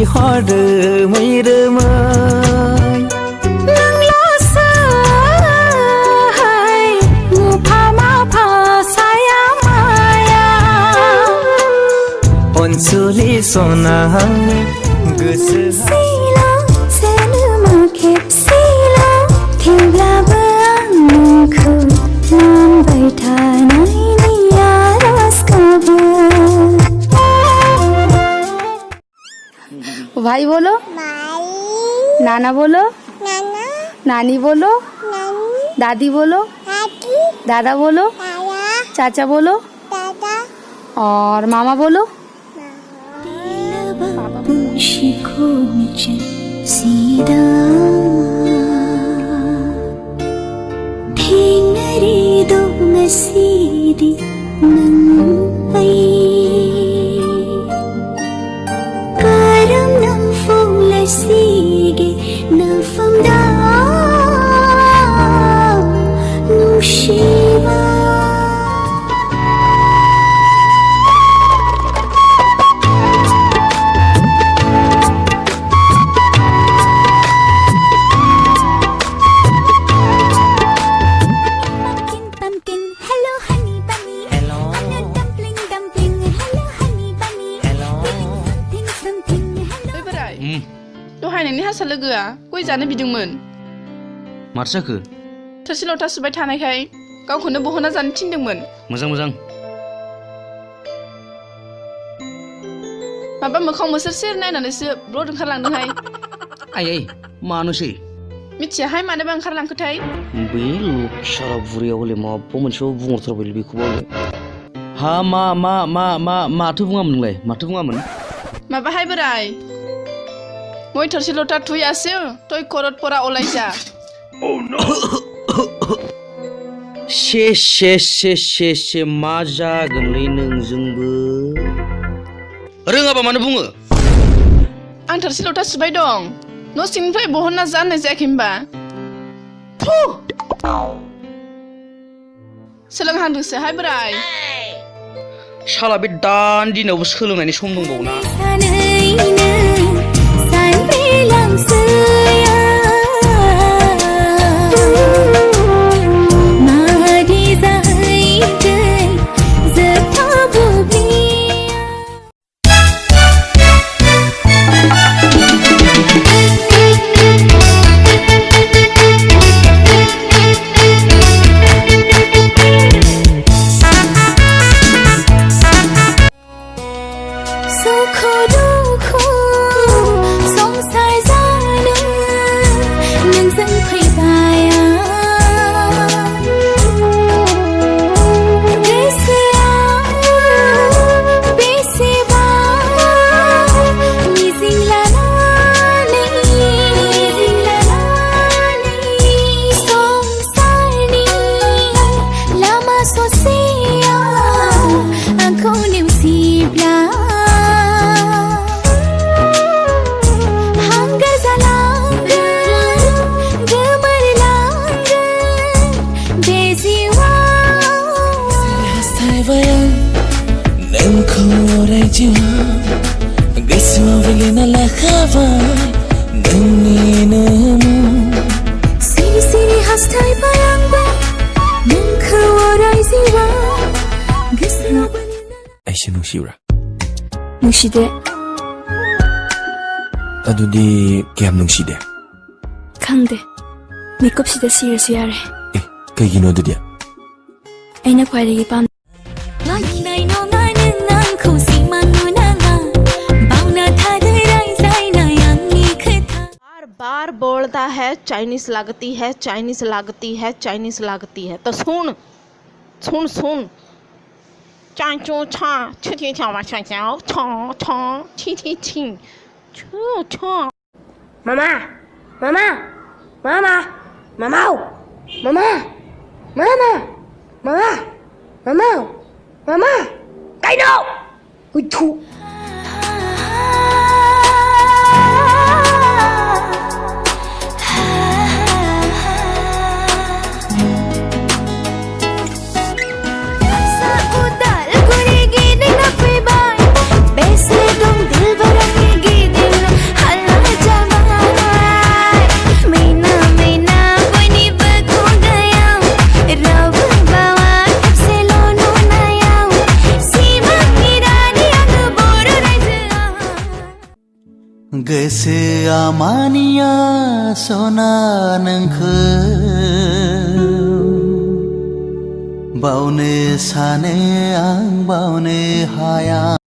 hore mai remai nanglo sai mupa mapa saya maya Onsuli sonang goso sila selama kep sila thewlaबो आं नोंखौ नांबाय थानायनि आर'जखौबो भाई बोलो नाना बोलो नानी बोलो दादी बोलो दादा बोलो चाचा बोलो और मामा बोलो दहायनि हासा लोगोआ गय जानो बिदोंमोन माथो जाखो थोरसि लथा सुबाय थानायखाय गावखौनो बहना जानो थिनदोंमोन मोजां मोजां माबा मोखां मोसोर सेर नायनानैसो ब्लड ओंखारलांदोंहाय आयै मानोसै मिथियाहाय मानोबा ओंखारलांखोथाय बे लक्षारा बुरैयाव हले माबा मोनसेयाव बुंहरथारबाय बेखौबो हा माथो बुङामोन नोंलाय माथो बुङामोन माबाहाय बोराय মই थोरसि लथा थुই আছে তই করত পরা ওলাইছা से मा जागोनलै नोंजोंबो रोङाबा मानो बुङो आं थोरसि लथा सुबाय दं न' सिंनिफ्राय बहनना जानाय जायाखै होनबा सोलोंहांदोंसोहाय बोराय शाला बे दान दिनावबो सोलोंनायनि सम दंबावोना ꯅꯨꯡꯁꯤꯗꯦ ꯑꯗꯨꯗꯤ ꯀꯌꯥꯝ ꯅꯨꯡꯁꯤꯗꯦ ꯈꯪꯗꯦ ꯃꯤꯀꯨꯞꯁꯤꯗ ꯁꯤꯔꯁꯨ ꯌꯥꯔꯦ ꯀꯩꯒꯤꯅꯣ ꯑꯗꯨꯗꯤ ꯑꯩꯅ ꯈ꯭ꯋꯥꯏꯗꯒꯤ ꯄꯥꯝ बार बोलता है चाइनीज लगती है चाइनीज लगती है चाइनीज लगती है तो सुन सुन सुन चाचू छा छी छा वा छा छा छा छा छी छी छी छू छा Mama mama mama mama mama mama mama mama mama cái đâu ui thu गोसोआ मानिया सना नोंखौ बावनो सानो आं बावनो हाया